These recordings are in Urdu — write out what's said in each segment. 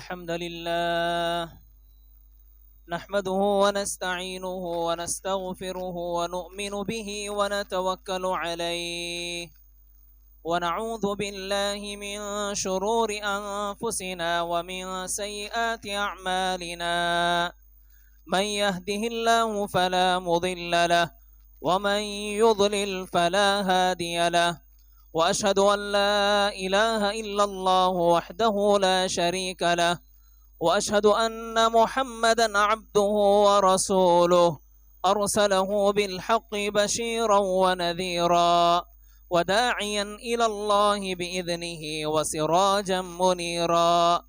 الحمد لله نحمده ونستعينه ونستغفره ونؤمن به ونتوكل عليه ونعوذ بالله من شرور أنفسنا ومن سيئات أعمالنا من يهده الله فلا مضل له ومن يضلل فلا هادي له وأشهد أن لا إله إلا الله وحده لا شريك له وأشهد أن محمدا عبده ورسوله أرسله بالحق بشيرا ونذيرا وداعيا إلى الله بإذنه وسراجا منيرا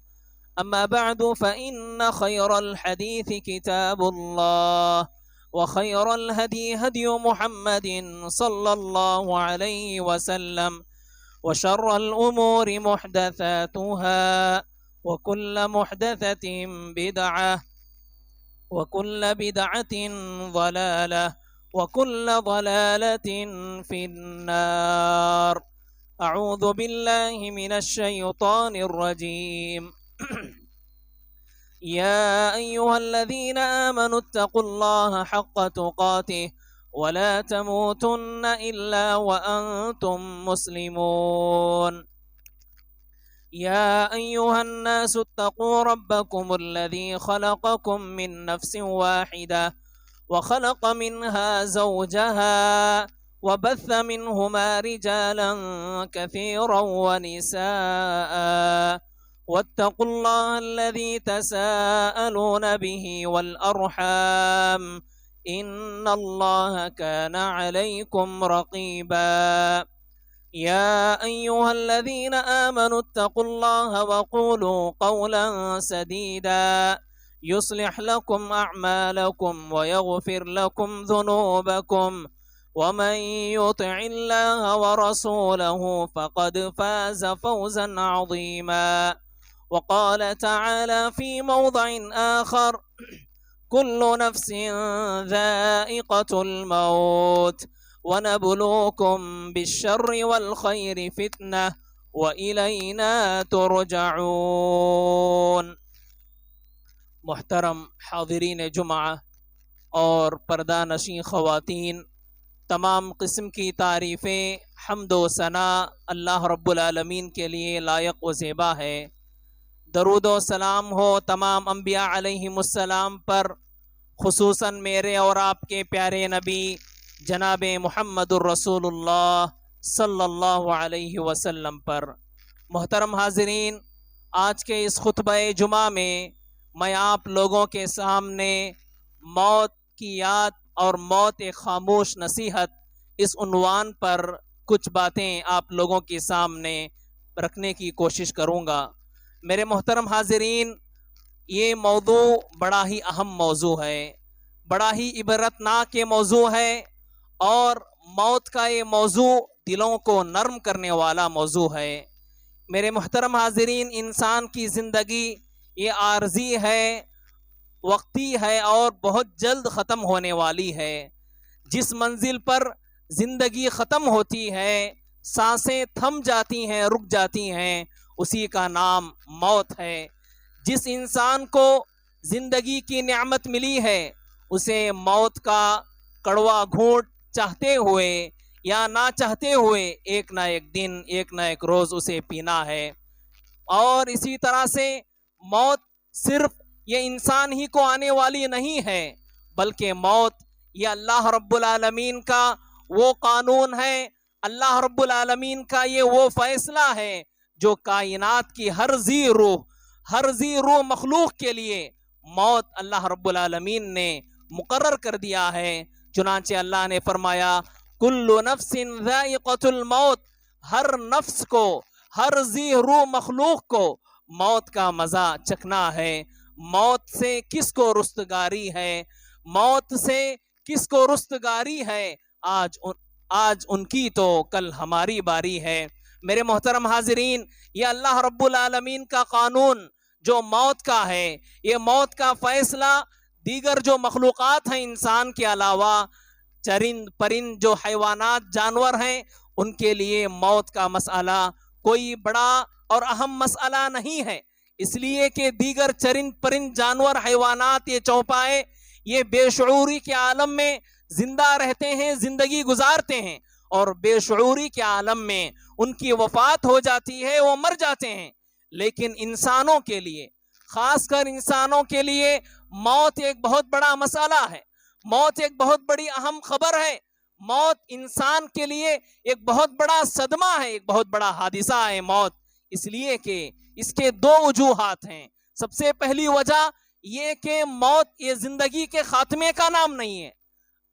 أما بعد فإن خير الحديث كتاب الله وخير الهدي هدي محمد صلى الله عليه وسلم وشر الأمور محدثاتها وكل محدثة بدعة وكل بدعة ضلالة وكل ضلالة في النار. أعوذ بالله من الشيطان الرجيم. يا أيها الذين آمنوا اتقوا الله حق تقاته ولا تموتن إلا وأنتم مسلمون. يا أيها الناس اتقوا ربكم الذي خلقكم من نفس واحدة وخلق منها زوجها وبث منهما رجالا كثيرا ونساء واتقوا الله الذي تساءلون به والأرحام إن الله كان عليكم رقيبا. يا أيها الذين آمنوا اتقوا الله وقولوا قولا سديدا يصلح لكم أعمالكم ويغفر لكم ذنوبكم ومن يطع الله ورسوله فقد فاز فوزا عظيما. وقال تعالى في موضع آخر: كل نفس ذائقة الموت ونبلوكم بالشر والخير فتنة وإلينا ترجعون. محترم حاضرین جمعہ اور پردہ نشین خواتین، تمام قسم کی تعریفیں، حمد و ثنا اللہ رب العالمین کے لیے لائق و زیبا ہے۔ درود و سلام ہو تمام انبیاء علیہم السلام پر، خصوصاً میرے اور آپ کے پیارے نبی جناب محمد الرسول اللہ صلی اللہ علیہ وسلم پر۔ محترم حاضرین، آج کے اس خطبہ جمعہ میں آپ لوگوں کے سامنے موت کی یاد اور موت ایک خاموش نصیحت اس عنوان پر کچھ باتیں آپ لوگوں کے سامنے رکھنے کی کوشش کروں گا۔ میرے محترم حاضرین، یہ موضوع بڑا ہی اہم موضوع ہے، بڑا ہی عبرتناک یہ موضوع ہے، اور موت کا یہ موضوع دلوں کو نرم کرنے والا موضوع ہے۔ میرے محترم حاضرین، انسان کی زندگی یہ عارضی ہے، وقتی ہے اور بہت جلد ختم ہونے والی ہے۔ جس منزل پر زندگی ختم ہوتی ہے، سانسیں تھم جاتی ہیں، رک جاتی ہیں، اسی کا نام موت ہے۔ جس انسان کو زندگی کی نعمت ملی ہے، اسے موت کا کڑوا گھونٹ چاہتے ہوئے یا نہ چاہتے ہوئے ایک نہ ایک دن، ایک نہ ایک روز اسے پینا ہے۔ اور اسی طرح سے موت صرف یہ انسان ہی کو آنے والی نہیں ہے، بلکہ موت یہ اللہ رب العالمین کا وہ قانون ہے، اللہ رب العالمین کا یہ وہ فیصلہ ہے جو کائنات کی ہر ذی روح مخلوق کے لیے موت اللہ رب العالمین نے مقرر کر دیا ہے۔ چنانچہ اللہ نے فرمایا: کل نفس ذائقۃ الموت، ہر نفس کو، ہر ذی روح مخلوق کو موت کا مزہ چکھنا ہے۔ موت سے کس کو رستگاری ہے، موت سے کس کو رستگاری ہے، آج ان کی تو کل ہماری باری ہے۔ میرے محترم حاضرین، یہ اللہ رب العالمین کا قانون جو موت کا ہے، یہ موت کا فیصلہ دیگر جو مخلوقات ہیں انسان کے علاوہ، چرند پرند جو حیوانات جانور ہیں، ان کے لیے موت کا مسئلہ کوئی بڑا اور اہم مسئلہ نہیں ہے۔ اس لیے کہ دیگر چرند پرند جانور حیوانات یہ چوپائے یہ بے شعوری کے عالم میں زندہ رہتے ہیں، زندگی گزارتے ہیں، اور بے شعوری کے عالم میں ان کی وفات ہو جاتی ہے، وہ مر جاتے ہیں۔ لیکن انسانوں کے لیے، خاص کر انسانوں کے لیے موت ایک بہت بڑا مسئلہ ہے، موت ایک بہت بڑی اہم خبر ہے، موت انسان کے لیے ایک بہت بڑا صدمہ ہے، ایک بہت بڑا حادثہ ہے موت، اس لیے کہ اس کے دو وجوہات ہیں۔ سب سے پہلی وجہ یہ کہ موت یہ زندگی کے خاتمے کا نام نہیں ہے۔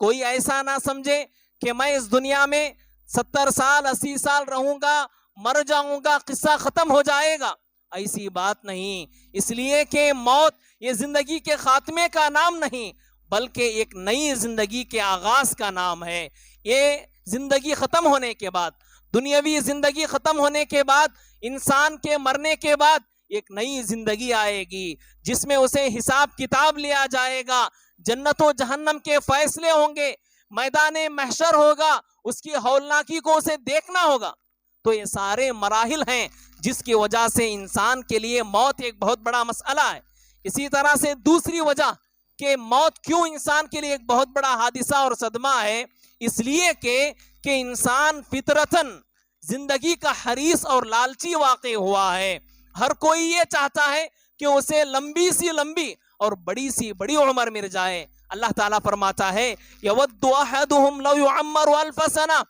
کوئی ایسا نہ سمجھے کہ میں اس دنیا میں 70 سال 80 سال رہوں گا، مر جاؤں گا، قصہ ختم ہو جائے گا، ایسی بات نہیں۔ اس لیے کہ موت یہ زندگی کے خاتمے کا نام نہیں، بلکہ ایک نئی زندگی کے آغاز کا نام ہے۔ یہ زندگی ختم ہونے کے بعد، دنیاوی زندگی ختم ہونے کے بعد، انسان کے مرنے کے بعد ایک نئی زندگی آئے گی جس میں اسے حساب کتاب لیا جائے گا، جنت و جہنم کے فیصلے ہوں گے، میدان محشر ہوگا، اس کی ہولناکی کو اسے دیکھنا ہوگا۔ تو یہ سارے مراحل ہیں جس کی وجہ سے انسان کے لیے موت ایک بہت بڑا مسئلہ ہے۔ اسی طرح سے دوسری وجہ کہ موت کیوں انسان کے لیے ایک بہت بڑا حادثہ اور صدمہ ہے، اس لیے کہ انسان فطرتاً زندگی کا حریص اور لالچی واقع ہوا ہے۔ ہر کوئی یہ چاہتا ہے کہ اسے لمبی سی لمبی اور بڑی سی بڑی عمر مل جائے۔ اللہ تعالیٰ فرماتا ہے یود احدہم لو یعمر الف سنہ۔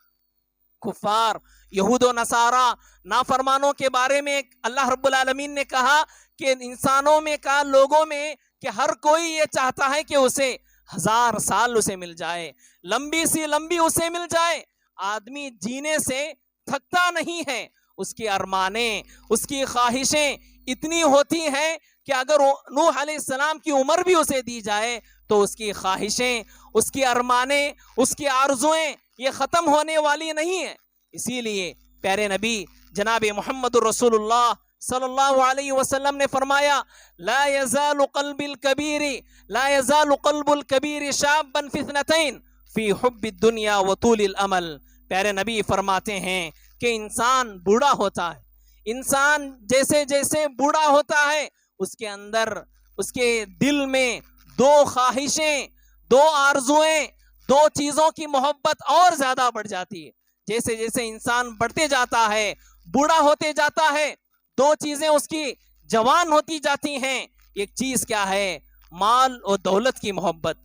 کفار، یہود و نصارہ، نافرمانوں کے بارے میں اللہ رب العالمین نے کہا کہ انسانوں میں کا لوگوں میں کہ ہر کوئی یہ چاہتا ہے کہ اسے 1000 سال اسے مل جائے، لمبی سی لمبی اسے مل جائے۔ آدمی جینے سے تھکتا نہیں ہے، اس کی ارمانیں، اس کی خواہشیں اتنی ہوتی ہیں کہ اگر نوح علیہ السلام کی عمر بھی اسے دی جائے تو اس کی خواہشیں، اس کی ارمانیں، اس کی آرزویں یہ ختم ہونے والی نہیں ہیں۔ اسی لیے پیارے نبی جناب محمد رسول اللہ صلی اللہ علیہ وسلم نے فرمایا لا يزال قلب الكبیر شابا فی اثنتین فی حب الدنیا وطول الامل۔ پیارے نبی فرماتے ہیں کہ انسان بوڑھا ہوتا ہے، انسان جیسے جیسے بوڑھا ہوتا ہے اس کے اندر، اس کے دل میں دو خواہشیں، دو آرزویں، دو چیزوں کی محبت اور زیادہ بڑھ جاتی ہے۔ جیسے جیسے انسان بڑھتے جاتا ہے، بوڑھا ہوتے جاتا ہے، دو چیزیں اس کی جوان ہوتی جاتی ہیں۔ ایک چیز کیا ہے؟ مال اور دولت کی محبت،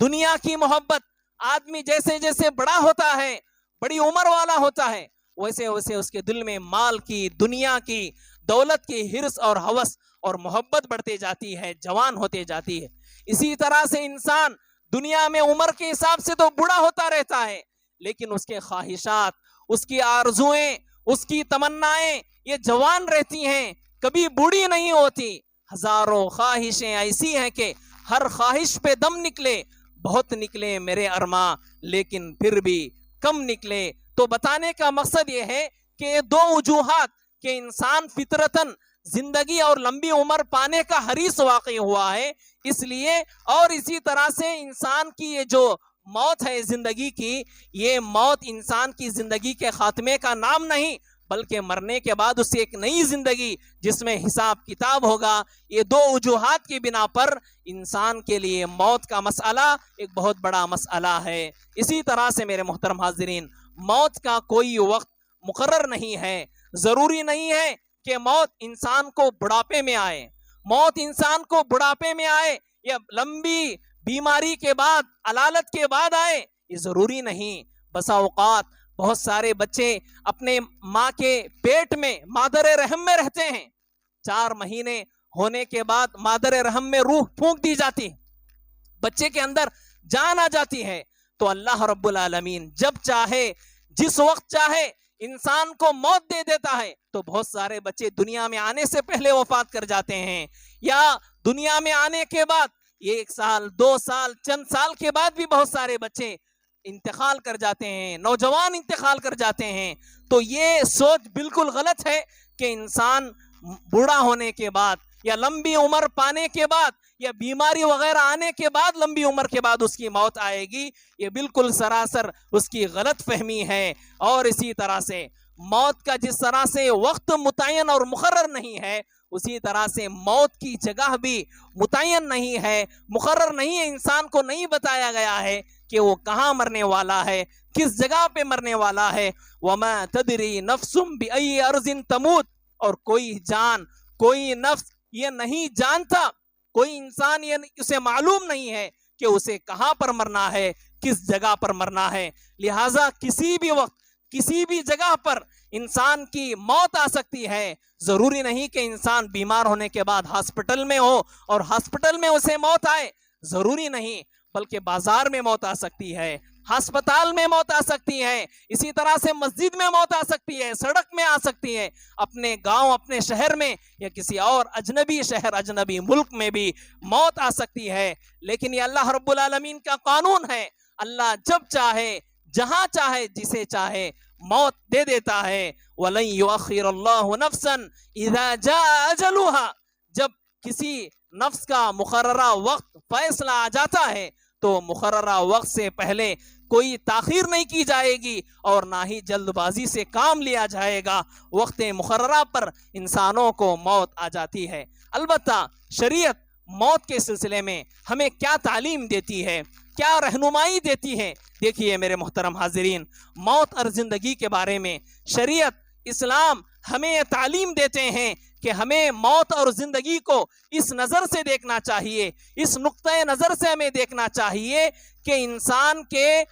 دنیا کی محبت۔ آدمی جیسے جیسے بڑا ہوتا ہے، بڑی عمر والا ہوتا ہے، ویسے ویسے اس کے دل میں مال کی، دنیا کی، دولت کی حرص اور ہوس اور محبت بڑھتے جاتی ہے، جوان ہوتے جاتی ہے۔ اسی طرح سے انسان دنیا میں عمر کے حساب سے تو بوڑھا ہوتا رہتا ہے، لیکن اس کے خواہشات، اس کی آرزویں، اس کی تمنائیں یہ جوان رہتی ہیں، کبھی بوڑھی نہیں ہوتی۔ ہزاروں خواہشیں ایسی ہیں کہ ہر خواہش پہ دم نکلے، بہت نکلے میرے ارماں لیکن پھر بھی کم نکلے۔ تو بتانے کا مقصد یہ ہے کہ یہ دو وجوہات کہ انسان فطرتاً زندگی اور لمبی عمر پانے کا حریص واقع ہوا ہے، اس لیے، اور اسی طرح سے انسان کی یہ جو موت ہے زندگی کی، یہ موت انسان کی زندگی کے خاتمے کا نام نہیں، بلکہ مرنے کے بعد اسے ایک نئی زندگی جس میں حساب کتاب ہوگا۔ یہ دو وجوہات کی بنا پر انسان کے لیے موت کا مسئلہ ایک بہت بڑا مسئلہ ہے۔ اسی طرح سے میرے محترم حاضرین، موت کا کوئی وقت مقرر نہیں ہے۔ ضروری نہیں ہے کہ موت انسان کو بڑھاپے میں آئے، موت انسان کو بڑھاپے میں آئے یا لمبی بیماری کے بعد، علالت کے بعد آئے، یہ ضروری نہیں۔ بسا اوقات بہت سارے بچے اپنے ماں کے پیٹ میں، مادر رحم میں رہتے ہیں، 4 مہینے ہونے کے بعد مادر رحم میں روح پھونک دی جاتی، بچے کے اندر جان آ جاتی ہے۔ تو اللہ رب العالمین جب چاہے، جس وقت چاہے انسان کو موت دے دیتا ہے۔ تو بہت سارے بچے دنیا میں آنے سے پہلے وفات کر جاتے ہیں، یا دنیا میں آنے کے بعد 1 سال 2 سال چند سال کے بعد بھی بہت سارے بچے انتقال کر جاتے ہیں، نوجوان انتقال کر جاتے ہیں۔ تو یہ سوچ بالکل غلط ہے کہ انسان بوڑھا ہونے کے بعد یا لمبی عمر پانے کے بعد یا بیماری وغیرہ آنے کے بعد، لمبی عمر کے بعد اس کی موت آئے گی، یہ بالکل سراسر اس کی غلط فہمی ہے۔ اور اسی طرح سے موت کا جس طرح سے وقت متعین اور مقرر نہیں ہے، اسی طرح سے موت کی جگہ بھی متعین نہیں ہے، مقرر نہیں ہے، انسان کو نہیں بتایا گیا ہے کہ وہ کہاں مرنے والا ہے، کس جگہ پہ مرنے والا ہے۔ وَمَا تَدْرِي نَفْسٌ بِأَيِّ أَرْضٍ تَمُوتُ، اور کوئی جان، کوئی نفس یہ نہیں جانتا، کوئی انسان یہ اسے معلوم نہیں ہے کہ اسے کہاں پر مرنا ہے، کس جگہ پر مرنا ہے۔ لہٰذا کسی بھی وقت کسی بھی جگہ پر انسان کی موت آ سکتی ہے۔ ضروری نہیں کہ انسان بیمار ہونے کے بعد ہاسپٹل میں ہو اور ہاسپٹل میں اسے موت آئے، ضروری نہیں، بلکہ بازار میں موت آ سکتی ہے، ہسپتال میں موت آ سکتی ہے، اسی طرح سے مسجد میں موت آ سکتی ہے، سڑک میں آ سکتی ہے، اپنے گاؤں، اپنے شہر میں، یا کسی اور اجنبی شہر، اجنبی ملک میں بھی موت آ سکتی ہے۔ لیکن یہ اللہ رب العالمین کا قانون ہے، اللہ جب چاہے، جہاں چاہے، جسے چاہے موت دے دیتا ہے۔ وَلَن يُؤَخِّرَ اللَّهُ نَفْسًا إِذَا جَاءَ أَجَلُهَا، جب کسی نفس کا مقررہ وقت فیصلہ آ جاتا ہے تو مقررہ وقت سے پہلے کوئی تاخیر نہیں کی جائے گی اور نہ ہی جلد بازی سے کام لیا جائے گا۔ وقت مقررہ پر انسانوں کو موت آ جاتی ہے۔ البتہ شریعت موت کے سلسلے میں ہمیں کیا تعلیم دیتی ہے، کیا رہنمائی دیتی ہے؟ دیکھیے میرے محترم حاضرین، موت اور زندگی کے بارے میں شریعت اسلام ہمیں یہ تعلیم دیتے ہیں کہ ہمیں موت اور زندگی کو اس نظر سے دیکھنا چاہیے، اس نقطۂ نظر سے ہمیں دیکھنا چاہیے کہ انسان کے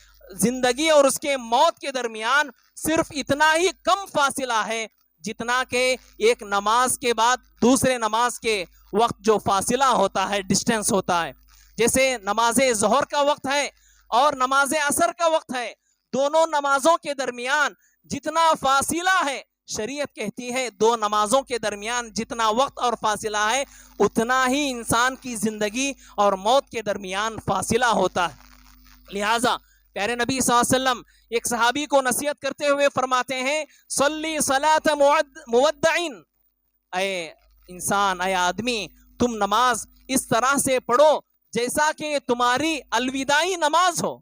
زندگی اور اس کے موت کے درمیان صرف اتنا ہی کم فاصلہ ہے جتنا کہ ایک نماز کے بعد دوسرے نماز کے وقت جو فاصلہ ہوتا ہے، ڈسٹینس ہوتا ہے۔ جیسے نماز ظہر کا وقت ہے اور نماز عصر کا وقت ہے، دونوں نمازوں کے درمیان جتنا فاصلہ ہے، شریعت کہتی ہے دو نمازوں کے درمیان جتنا وقت اور فاصلہ ہے اتنا ہی انسان کی زندگی اور موت کے درمیان فاصلہ ہوتا ہے۔ لہٰذا پیارے نبی صلی اللہ علیہ وسلم ایک صحابی کو نصیحت کرتے ہوئے فرماتے ہیں، صلی صلاۃ مودعین، اے انسان، اے آدمی، تم نماز اس طرح سے پڑھو جیسا کہ تمہاری الوداعی نماز ہو،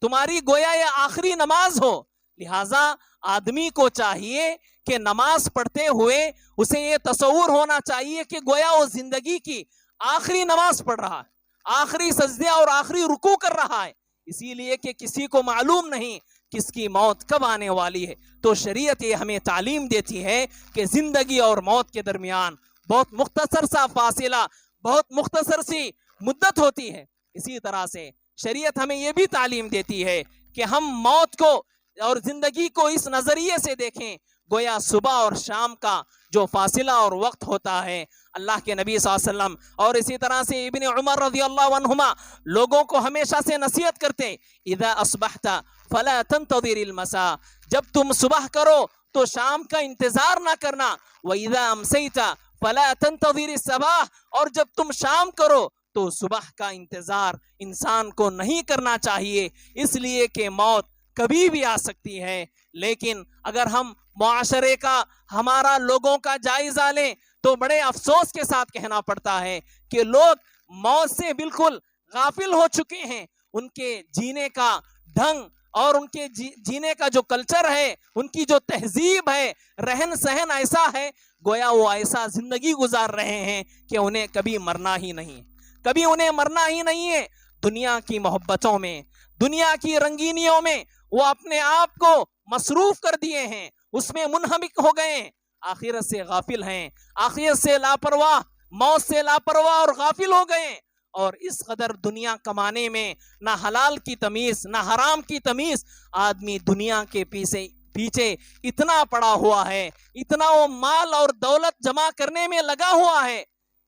تمہاری گویا یہ آخری نماز ہو۔ لہٰذا آدمی کو چاہیے کہ نماز پڑھتے ہوئے اسے یہ تصور ہونا چاہیے کہ گویا وہ زندگی کی آخری نماز پڑھ رہا ہے، آخری سجدے اور آخری رکوع کر رہا ہے، اسی لیے کہ کسی کو معلوم نہیں کس کی موت کب آنے والی ہے۔ تو شریعت یہ ہمیں تعلیم دیتی ہے کہ زندگی اور موت کے درمیان بہت مختصر سا فاصلہ، بہت مختصر سی مدت ہوتی ہے۔ اسی طرح سے شریعت ہمیں یہ بھی تعلیم دیتی ہے کہ ہم موت کو اور زندگی کو اس نظریے سے دیکھیں، گویا صبح اور شام کا جو فاصلہ اور وقت ہوتا ہے۔ اللہ کے نبی صلی اللہ علیہ وسلم اور اسی طرح سے ابن عمر رضی اللہ عنہما لوگوں کو ہمیشہ سے نصیحت کرتے، اذا اصبحت فلا تنتظر المساء، جب تم صبح کرو تو شام کا انتظار نہ کرنا، واذا امسیت فلا تنتظر الصباح، اور جب تم شام کرو تو صبح کا انتظار انسان کو نہیں کرنا چاہیے، اس لیے کہ موت کبھی بھی آ سکتی ہے۔ لیکن اگر ہم معاشرے کا، ہمارا لوگوں کا جائزہ لیں تو بڑے افسوس کے ساتھ کہنا پڑتا ہے کہ لوگ موت سے بالکل غافل ہو چکے ہیں۔ ان کے جینے کا ڈھنگ اور ان کے جینے کا جو کلچر ہے، ان کی جو تہذیب ہے، رہن سہن ایسا ہے گویا وہ ایسا زندگی گزار رہے ہیں کہ انہیں کبھی مرنا ہی نہیں، کبھی انہیں مرنا ہی نہیں ہے۔ دنیا کی محبتوں میں، دنیا کی رنگینیوں میں وہ اپنے آپ کو مصروف کر دیے ہیں، اس میں منہمک ہو گئے ہیں، آخرت سے غافل ہیں، آخرت سے لاپرواہ، موت سے لاپرواہ اور غافل ہو گئے ہیں۔ اور اس قدر دنیا کمانے میں نہ حلال کی تمیز نہ حرام کی تمیز، آدمی دنیا کے پیچھے اتنا پڑا ہوا ہے، اتنا وہ مال اور دولت جمع کرنے میں لگا ہوا ہے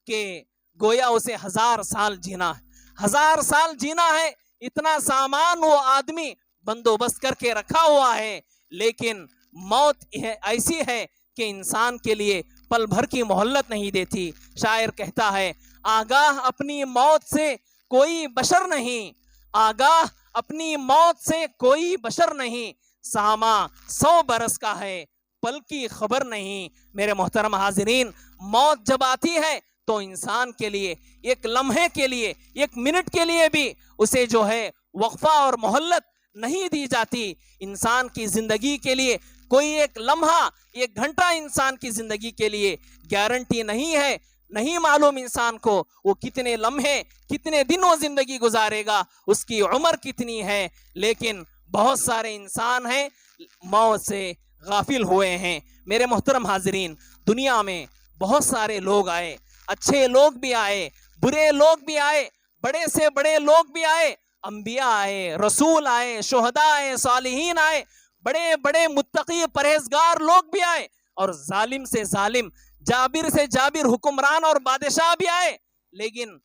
کہ گویا اسے 1000 سال جینا ہے، 1000 سال جینا ہے، اتنا سامان وہ آدمی بندوبست کر کے رکھا ہوا ہے۔ لیکن موت ایسی ہے کہ انسان کے لیے پل بھر کی مہلت نہیں دیتی۔ شاعر کہتا ہے، آگاہ اپنی موت سے کوئی بشر نہیں، آگاہ اپنی موت سے کوئی بشر نہیں، ساماں 100 برس کا ہے، پل کی خبر نہیں۔ میرے محترم حاضرین، موت جب آتی ہے تو انسان کے لیے ایک لمحے کے لیے، ایک منٹ کے لیے بھی اسے جو ہے وقفہ اور مہلت نہیں دی جاتی۔ انسان کی زندگی کے لیے کوئی ایک لمحہ، ایک گھنٹہ انسان کی زندگی کے لیے گارنٹی نہیں ہے، نہیں معلوم انسان کو وہ کتنے لمحے، کتنے دن وہ زندگی گزارے گا، اس کی عمر کتنی ہے. لیکن بہت سارے انسان ہیں موت سے غافل ہوئے ہیں. میرے محترم حاضرین، دنیا میں بہت سارے لوگ آئے، اچھے لوگ بھی آئے، برے لوگ بھی آئے، بڑے سے بڑے لوگ بھی آئے، انبیاء آئے، رسول آئے، شہداء آئے، صالحین آئے، بڑے بڑے متقی پرہیزگار لوگ بھی آئے، اور ظالم سے ظالم، جابر سے جابر حکمران اور بادشاہ بھی آئے. لیکن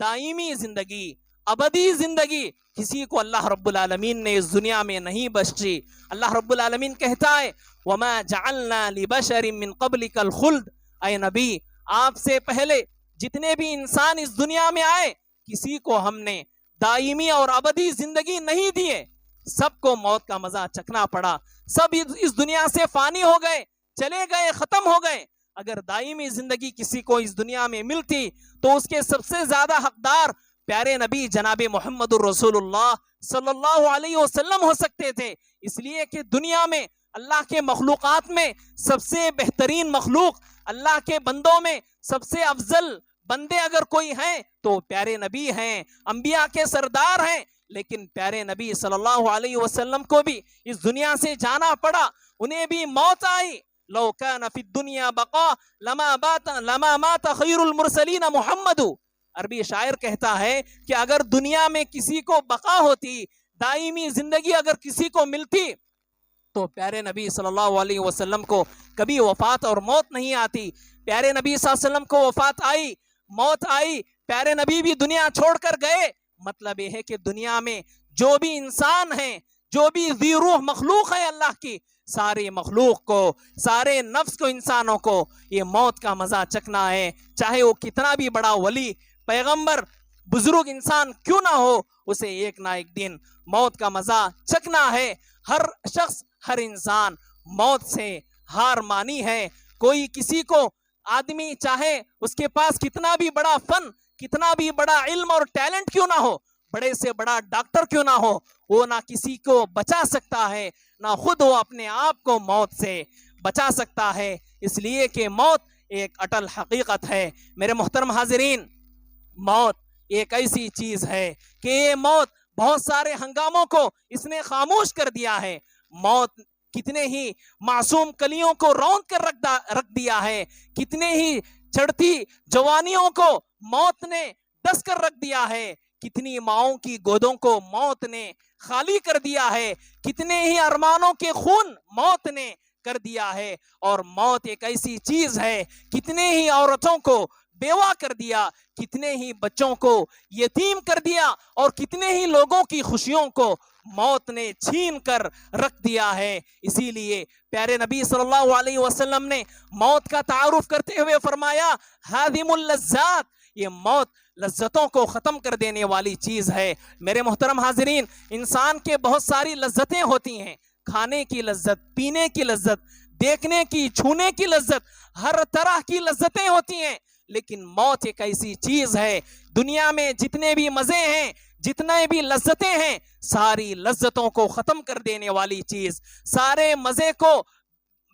دائمی زندگی، ابدی زندگی کسی کو اللہ رب العالمین نے اس دنیا میں نہیں بخشی. اللہ رب العالمین کہتا ہے وَمَا جَعَلْنَا لِبَشَرٍ مِّن قَبْلِكَ الْخُلْدَ. اے نبی، آپ سے پہلے جتنے بھی انسان اس دنیا میں آئے کسی کو ہم نے دائمی اور ابدی زندگی نہیں دیے. سب کو موت کا مزہ چکھنا پڑا، سب اس دنیا سے فانی ہو گئے، چلے گئے، ختم ہو گئے. اگر دائمی زندگی کسی کو اس دنیا میں ملتی تو اس کے سب سے زیادہ حقدار پیارے نبی جناب محمد الرسول اللہ صلی اللہ علیہ وسلم ہو سکتے تھے. اس لیے کہ دنیا میں اللہ کے مخلوقات میں سب سے بہترین مخلوق، اللہ کے بندوں میں سب سے افضل بندے اگر کوئی ہیں تو پیارے نبی ہیں، انبیاء کے سردار ہیں. لیکن پیارے نبی صلی اللہ علیہ وسلم کو بھی اس دنیا سے جانا پڑا، انہیں بھی موت آئی. لو کان فی الدنیا بقاء لما مات خیر المرسلین محمد. عربی شاعر کہتا ہے کہ اگر دنیا میں کسی کو بقا ہوتی، دائمی زندگی اگر کسی کو ملتی تو پیارے نبی صلی اللہ علیہ وسلم کو کبھی وفات اور موت نہیں آتی. پیارے نبی صلی اللہ علیہ وسلم کو وفات آئی، موت آئی، پیارے نبی بھی دنیا چھوڑ کر گئے. مطلب یہ ہے کہ دنیا میں جو بھی انسان ہیں، جو بھی ذی روح مخلوق ہے اللہ کی، سارے مخلوق کو، سارے نفس کو، انسانوں کو یہ موت کا مزہ چکھنا ہے. چاہے وہ کتنا بھی بڑا ولی، پیغمبر، بزرگ انسان کیوں نہ ہو، اسے ایک نہ ایک دن موت کا مزہ چکھنا ہے. ہر شخص، ہر انسان موت سے ہار مانی ہے. کوئی کسی کو، آدمی چاہے اس کے پاس کتنا بھی بڑا فن، کتنا بھی بڑا علم اور ٹیلنٹ کیوں نہ ہو، بڑے سے بڑا ڈاکٹر کیوں نہ ہو، وہ نہ کسی کو بچا سکتا ہے، نہ خود وہ اپنے آپ کو موت سے بچا سکتا ہے. اس لیے کہ موت ایک اٹل حقیقت ہے. میرے محترم حاضرین، موت ایک ایسی چیز ہے کہ یہ موت بہت سارے ہنگاموں کو اس نے خاموش کر دیا ہے. موت کتنے ہی معصوم کلیوں کو روند کر رکھ دیا ہے، کتنے ہی چڑھتی جوانیوں کو موت نے ڈس کر رکھ دیا ہے، کتنی ماؤں کی گودوں کو موت نے خالی کر دیا ہے، کتنے ہی ارمانوں کے خون موت نے کر دیا ہے. اور موت ایک ایسی چیز ہے، کتنے ہی عورتوں کو بیوہ کر دیا، کتنے ہی بچوں کو یتیم کر دیا، اور کتنے ہی لوگوں کی خوشیوں کو موت نے چھین کر رکھ دیا ہے. اسی لیے پیارے نبی صلی اللہ علیہ وسلم نے موت کا تعارف کرتے ہوئے فرمایا ہادم اللذات، یہ موت لذتوں کو ختم کر دینے والی چیز ہے. میرے محترم حاضرین، انسان کے بہت ساری لذتیں ہوتی ہیں، کھانے کی لذت، پینے کی لذت، دیکھنے کی، چھونے کی لذت، ہر طرح کی لذتیں ہوتی ہیں. لیکن موت ایک ایسی چیز ہے، دنیا میں جتنے بھی مزے ہیں، جتنے بھی لذتیں ہیں، ساری لذتوں کو ختم کر دینے والی چیز، سارے مزے کو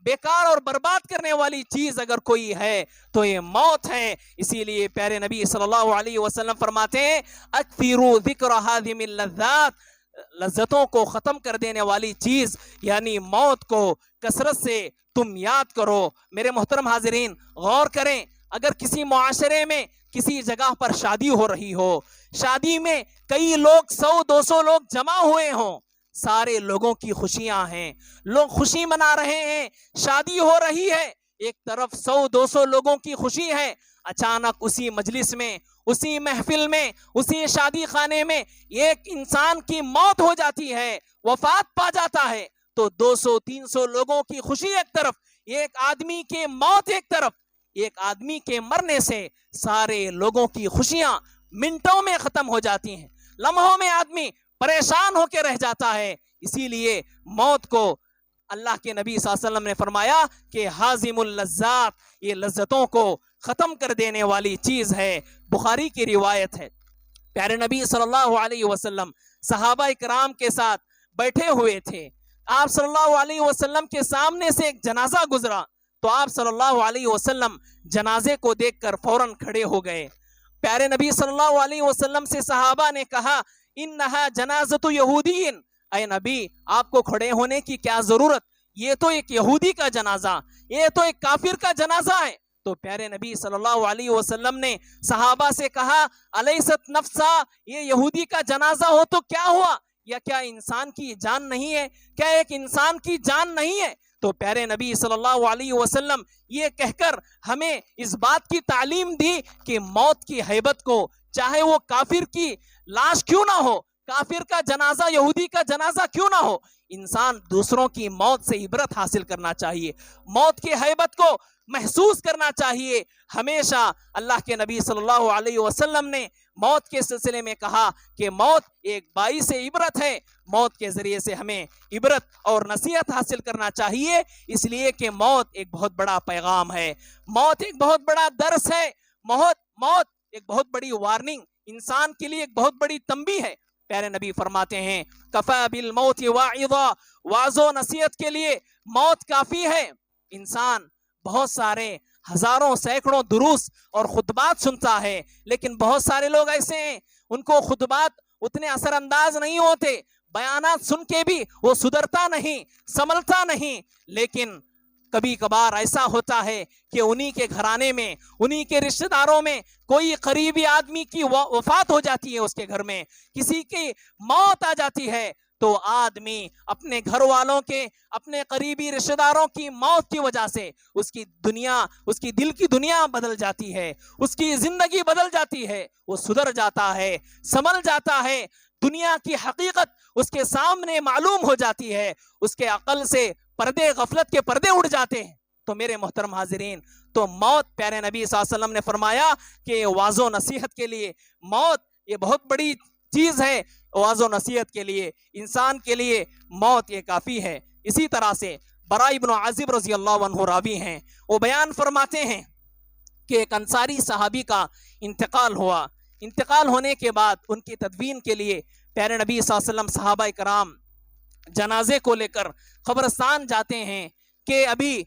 بیکار اور برباد کرنے والی چیز اگر کوئی ہے تو یہ موت ہے. اسی لیے پیارے نبی صلی اللہ علیہ وسلم فرماتے ہیں اکثروا ذکر ہادم اللذات، لذتوں کو ختم کر دینے والی چیز یعنی موت کو کثرت سے تم یاد کرو. میرے محترم حاضرین، غور کریں، اگر کسی معاشرے میں کسی جگہ پر شادی ہو رہی ہو، شادی میں کئی لوگ، 100-200 لوگ جمع ہوئے ہوں، سارے لوگوں کی خوشیاں ہیں، لوگ خوشی منا رہے ہیں، شادی ہو رہی ہے، ایک طرف 100-200 لوگوں کی خوشی ہے، اچانک اسی مجلس میں، اسی محفل میں، اسی شادی خانے میں ایک انسان کی موت ہو جاتی ہے، وفات پا جاتا ہے، تو 200-300 لوگوں کی خوشی ایک طرف، ایک آدمی کی موت ایک طرف. ایک آدمی کے مرنے سے سارے لوگوں کی خوشیاں منٹوں میں ختم ہو جاتی ہیں، لمحوں میں آدمی پریشان ہو کے رہ جاتا ہے. اسی لیے موت کو اللہ کے نبی صلی اللہ علیہ وسلم نے فرمایا کہ ہازم اللذات، یہ لذتوں کو ختم کر دینے والی چیز ہے. بخاری کی روایت ہے، پیارے نبی صلی اللہ علیہ وسلم صحابہ کرام کے ساتھ بیٹھے ہوئے تھے، آپ صلی اللہ علیہ وسلم کے سامنے سے ایک جنازہ گزرا تو آپ صلی اللہ علیہ وسلم جنازے کو دیکھ کر فوراً کھڑے ہو گئے. پیارے نبی صلی اللہ علیہ وسلم سے صحابہ نے کہا انہا جنازۃ یہودین، اے نبی آپ کو کھڑے ہونے کی کیا ضرورت، یہ تو ایک یہودی کا جنازہ، یہ تو ایک کافر کا جنازہ ہے. تو پیارے نبی صلی اللہ علیہ وسلم نے صحابہ سے کہا الیست نفسا، یہ یہودی کا جنازہ ہو تو کیا ہوا، یا کیا انسان کی جان نہیں ہے، کیا ایک انسان کی جان نہیں ہے. تو پیارے نبی صلی اللہ علیہ وسلم یہ کہہ کر ہمیں اس بات کی تعلیم دی کہ موت کی ہیبت کو، چاہے وہ کافر کی لاش کیوں نہ ہو، کافر کا جنازہ، یہودی کا جنازہ کیوں نہ ہو، انسان دوسروں کی موت سے عبرت حاصل کرنا چاہیے، موت کی ہیبت کو محسوس کرنا چاہیے. ہمیشہ اللہ کے نبی صلی اللہ علیہ وسلم نے موت کے سلسلے میں کہا کہ موت ایک باعث عبرت ہے، موت کے ذریعے سے ہمیں عبرت اور نصیحت حاصل کرنا چاہیے، اس لیے کہ موت ایک بہت بڑا پیغام ہے، موت ایک بہت بڑا درس ہے، موت ایک بہت بڑی وارننگ، انسان کے لیے ایک بہت بڑی تنبیہ ہے. پیارے نبی فرماتے ہیں کفا بالموت واعظا، واعظ و نصیحت کے لیے موت کافی ہے. انسان بہت سارے ہزاروں سینکڑوں دروس اور خطبات سنتا ہے، لیکن بہت سارے لوگ ایسے ہیں ان کو خطبات اتنے اثر انداز نہیں ہوتے، بیانات سن کے بھی وہ سدھرتا نہیں، سنبھلتا نہیں. لیکن کبھی کبھار ایسا ہوتا ہے کہ انہی کے گھرانے میں، انہی کے رشتہ داروں میں کوئی قریبی آدمی کی وفات ہو جاتی ہے، اس کے گھر میں کسی کی موت آ جاتی ہے، تو آدمی اپنے گھر والوں کے، اپنے قریبی رشتہ داروں کی موت کی وجہ سے اس کی دنیا، اس کی دل کی دنیا بدل جاتی ہے، اس کی زندگی بدل جاتی ہے، وہ سدھر جاتا ہے، سنبھل جاتا ہے، دنیا کی حقیقت اس کے سامنے معلوم ہو جاتی ہے، اس کے عقل سے پردے، غفلت کے پردے اڑ جاتے ہیں. تو میرے محترم حاضرین، تو موت پیارے نبی صلی اللہ علیہ وسلم نے فرمایا کہ واعظ و نصیحت کے لیے موت یہ بہت بڑی چیز ہے، واعظ و نصیحت کے لیے انسان کے لیے موت یہ کافی ہے. اسی طرح سے براء ابن عازب رضی اللہ عنہ راوی ہیں، وہ بیان فرماتے ہیں کہ ایک انصاری صحابی کا انتقال ہوا، انتقال ہونے کے بعد ان کی تدفین کے لیے پیارے نبی صلی اللہ علیہ وسلم صحابہ کرام جنازے کو لے کر قبرستان جاتے ہیں کہ ابھی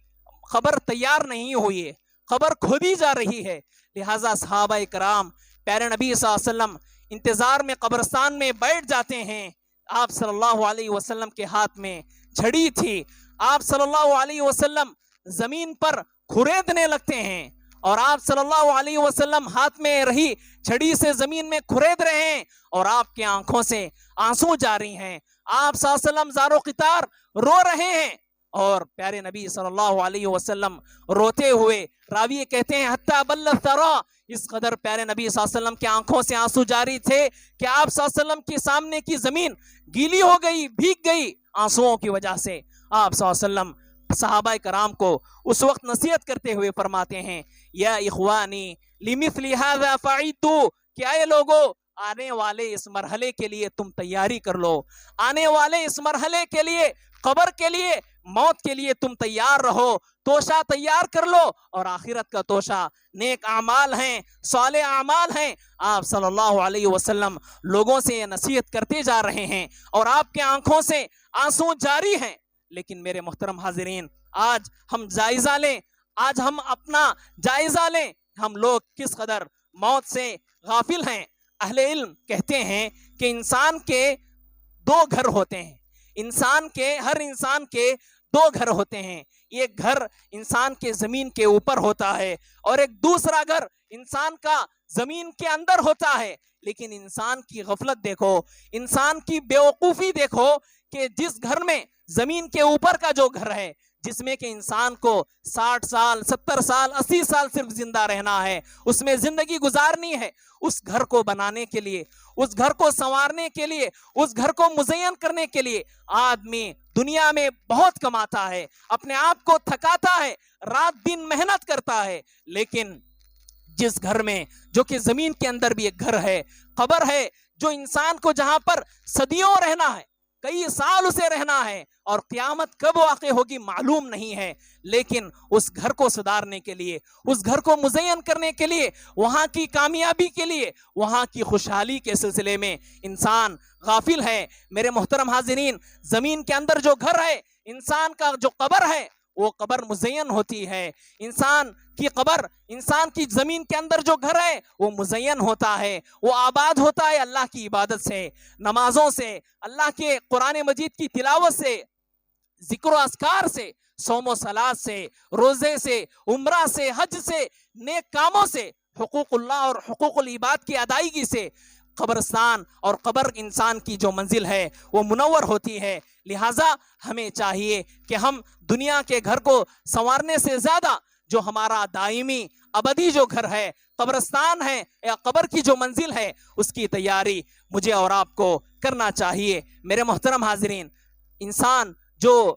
خبر تیار نہیں ہوئی ہے، خبر کھودی جا رہی ہے. لہٰذا صحابہ کرام پیارے نبی صلی اللہ علیہ وسلم انتظار میں قبرستان میں بیٹھ جاتے ہیں. آپ صلی اللہ علیہ وسلم کے ہاتھ میں چھڑی تھی، آپ صلی اللہ علیہ وسلم زمین پر کھریدنے لگتے ہیں، اور آپ صلی اللہ علیہ وسلم ہاتھ میں رہی چھڑی سے زمین میں کھرید رہے ہیں، اور آپ کی آنکھوں سے آنسو جاری ہیں، آپ صلی اللہ علیہ وسلم زار و قطار رو رہے ہیں، اور پیارے نبی صلی اللہ علیہ وسلم روتے ہوئے، راوی کہتے ہیں حتی بل الثرا، اس قدر پیارے نبی صلی اللہ علیہ وسلم کی آنکھوں سے آنسو جاری تھے کہ آپ صلی اللہ علیہ وسلم کے سامنے کی زمین گیلی ہو گئی، بھیگ گئی آنسوؤں کی وجہ سے. آپ صلی اللہ علیہ وسلم صحابہ کرام کو اس وقت نصیحت کرتے ہوئے فرماتے ہیں یا اخوانی لمثل هذا فعدوا، کہ اے لوگو آنے والے اس مرحلے کے لیے تم تیاری کر لو، آنے والے اس مرحلے کے لیے، قبر کے لیے، موت کے لیے تم تیار رہو، توشہ تیار کر لو، اور آخرت کا توشہ نیک اعمال ہیں، صالح اعمال ہیں. آپ صلی اللہ علیہ وسلم لوگوں سے یہ نصیحت کرتے جا رہے ہیں اور آپ کے آنکھوں سے آنسو جاری ہیں. لیکن میرے محترم حاضرین، آج ہم جائزہ لیں، آج ہم اپنا جائزہ لیں، ہم لوگ کس قدر موت سے غافل ہیں. اہل علم کہتے ہیں کہ انسان کے دو گھر ہوتے ہیں، ہر انسان کے دو گھر ہوتے ہیں. ایک گھر انسان کے زمین کے اوپر ہوتا ہے اور ایک دوسرا گھر انسان کا زمین کے اندر ہوتا ہے. لیکن انسان کی غفلت دیکھو، انسان کی بیوقوفی دیکھو کہ جس گھر میں زمین کے اوپر کا جو گھر ہے، جس میں کہ انسان کو 60 سال 70 سال 80 سال صرف زندہ رہنا ہے، اس میں زندگی گزارنی ہے، اس گھر کو بنانے کے لیے، اس گھر کو سنوارنے کے لیے، اس گھر کو مزین کرنے کے لیے آدمی دنیا میں بہت کماتا ہے، اپنے آپ کو تھکاتا ہے، رات دن محنت کرتا ہے. لیکن جس گھر میں، جو کہ زمین کے اندر بھی ایک گھر ہے، قبر ہے، جو انسان کو جہاں پر صدیوں رہنا ہے، کئی سال اسے رہنا ہے اور قیامت کب واقع ہوگی معلوم نہیں ہے، لیکن اس گھر کو سدھارنے کے لیے، اس گھر کو مزین کرنے کے لیے، وہاں کی کامیابی کے لیے، وہاں کی خوشحالی کے سلسلے میں انسان غافل ہے۔ میرے محترم حاضرین، زمین کے اندر جو گھر ہے، انسان کا جو قبر ہے وہ قبر مزین ہوتی ہے۔ انسان کی قبر، انسان کی زمین کے اندر جو گھر ہے وہ مزین ہوتا ہے، وہ آباد ہوتا ہے اللہ کی عبادت سے، نمازوں سے، اللہ کے قرآن مجید کی تلاوت سے، ذکر و اذکار سے، صوم و صلات سے، روزے سے، عمرہ سے، حج سے، نیک کاموں سے، حقوق اللہ اور حقوق العباد کی ادائیگی سے قبرستان اور قبر انسان کی جو منزل ہے وہ منور ہوتی ہے۔ لہٰذا ہمیں چاہیے کہ ہم دنیا کے گھر کو سنوارنے سے زیادہ جو ہمارا دائمی ابدی جو گھر ہے، قبرستان ہے یا قبر کی جو منزل ہے، اس کی تیاری مجھے اور آپ کو کرنا چاہیے۔ میرے محترم حاضرین، انسان جو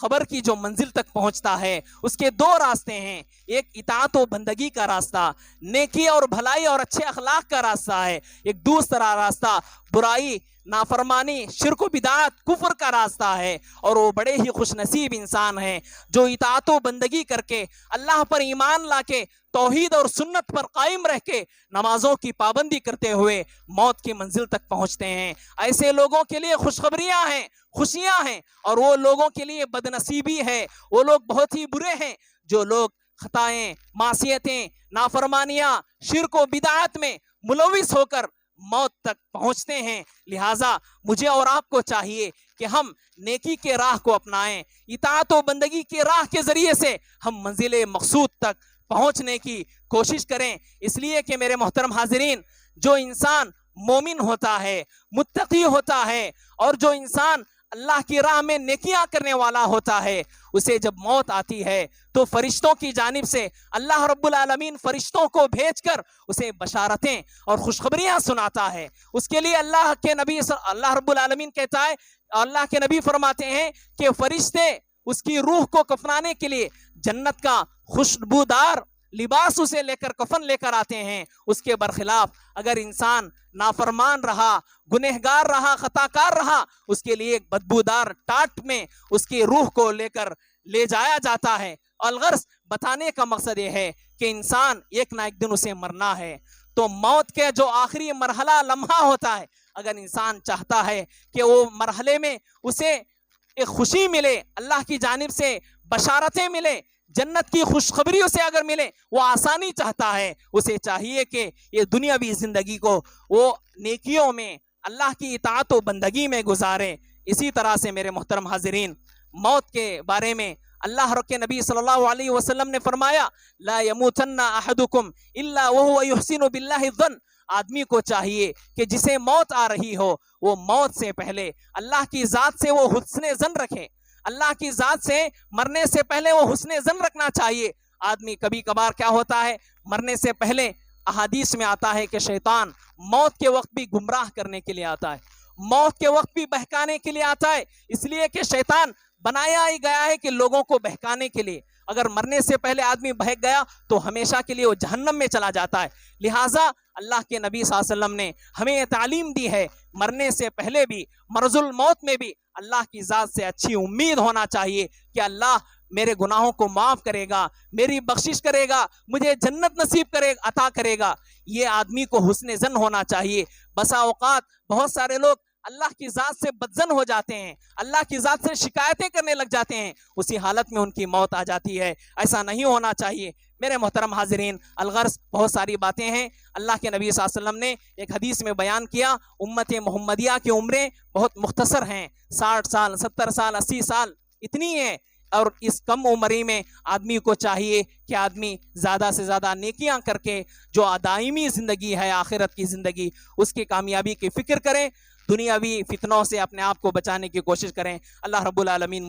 قبر کی جو منزل تک پہنچتا ہے اس کے دو راستے ہیں، ایک اطاعت و بندگی کا راستہ، نیکی اور بھلائی اور اچھے اخلاق کا راستہ ہے، ایک دوسرا راستہ برائی، نافرمانی، شرک و بدعات، کفر کا راستہ ہے۔ اور وہ بڑے ہی خوش نصیب انسان ہیں جو اطاعت و بندگی کر کے، اللہ پر ایمان لا کے، توحید اور سنت پر قائم رہ کے، نمازوں کی پابندی کرتے ہوئے موت کی منزل تک پہنچتے ہیں۔ ایسے لوگوں کے لیے خوشخبریاں ہیں، خوشیاں ہیں، اور وہ لوگوں کے لیے بدنصیبی ہے، وہ لوگ بہت ہی برے ہیں جو لوگ خطائیں، معصیتیں، نافرمانیاں، شرک و بدعات میں ملوث ہو کر موت تک پہنچتے ہیں۔ لہٰذا مجھے اور آپ کو چاہیے کہ ہم نیکی کے راہ کو اپنائیں، اطاعت و بندگی کے راہ کے ذریعے سے ہم منزل مقصود تک پہنچنے کی کوشش کریں۔ اس لیے کہ میرے محترم حاضرین، جو انسان مومن ہوتا ہے، متقی ہوتا ہے، اور جو انسان اللہ کی راہ میں نیکیاں کرنے والا ہوتا ہے، اسے جب موت آتی ہے تو فرشتوں کی جانب سے اللہ رب العالمین فرشتوں کو بھیج کر اسے بشارتیں اور خوشخبریاں سناتا ہے۔ اس کے لیے اللہ رب العالمین کہتا ہے، اللہ کے نبی فرماتے ہیں کہ فرشتے اس کی روح کو کفنانے کے لیے جنت کا خوشبودار لباس اسے لے کر، کفن لے کر آتے ہیں۔ اس کے برخلاف اگر انسان نافرمان رہا، گنہگار رہا، خطاکار رہا، اس کے لیے ایک بدبودار ٹاٹ میں اس کی روح کو لے کر لے جایا جاتا ہے۔ الغرض بتانے کا مقصد یہ ہے کہ انسان ایک نہ ایک دن اسے مرنا ہے۔ تو موت کے جو آخری مرحلہ لمحہ ہوتا ہے، اگر انسان چاہتا ہے کہ وہ مرحلے میں اسے ایک خوشی ملے، اللہ کی جانب سے بشارتیں ملے، جنت کی خوشخبری اسے اگر ملے، وہ آسانی چاہتا ہے، اسے چاہیے کہ یہ دنیاوی زندگی کو وہ نیکیوں میں، اللہ کی اطاعت و بندگی میں گزارے۔ اسی طرح سے میرے محترم حاضرین، موت کے بارے میں اللہ کے نبی صلی اللہ علیہ وسلم نے فرمایا، لا یموتن احدکم الا وهو یحسن باللہ الظن۔ آدمی کو چاہیے کہ جسے موت آ رہی ہو، وہ موت سے پہلے اللہ کی ذات سے وہ حسن ظن رکھے۔ اللہ کی ذات سے مرنے سے پہلے وہ حسن ظن رکھنا چاہیے۔ آدمی کبھی کبھار کیا ہوتا ہے، مرنے سے پہلے احادیث میں آتا ہے کہ شیطان موت کے وقت بھی گمراہ کرنے کے لیے آتا ہے، موت کے وقت بھی بہکانے کے لیے آتا ہے، اس لیے کہ شیطان بنایا ہی گیا ہے کہ لوگوں کو بہکانے کے لیے۔ اگر مرنے سے پہلے آدمی بہک گیا تو ہمیشہ کے لیے وہ جہنم میں چلا جاتا ہے۔ لہٰذا اللہ کے نبی صلی اللہ علیہ وسلم نے ہمیں یہ تعلیم دی ہے، مرنے سے پہلے بھی، مرض الموت میں بھی اللہ کی ذات سے اچھی امید ہونا چاہیے کہ اللہ میرے گناہوں کو معاف کرے گا، میری بخشش کرے گا، مجھے جنت نصیب عطا کرے گا۔ یہ آدمی کو حسن ظن ہونا چاہیے۔ بسا اوقات بہت سارے لوگ اللہ کی ذات سے بدظن ہو جاتے ہیں، اللہ کی ذات سے شکایتیں کرنے لگ جاتے ہیں، اسی حالت میں ان کی موت آ جاتی ہے۔ ایسا نہیں ہونا چاہیے۔ میرے محترم حاضرین، الغرض بہت ساری باتیں ہیں۔ اللہ کے نبی صلی اللہ علیہ وسلم نے ایک حدیث میں بیان کیا، امت محمدیہ کی عمریں بہت مختصر ہیں، 60 سال، 70 سال، 80 سال اتنی ہیں، اور اس کم عمری میں آدمی کو چاہیے کہ آدمی زیادہ سے زیادہ نیکیاں کر کے جو دائمی زندگی ہے، آخرت کی زندگی، اس کی کامیابی کی فکر کریں، دنیاوی فتنوں سے اپنے آپ کو بچانے کی کوشش کریں۔ اللہ رب العالمین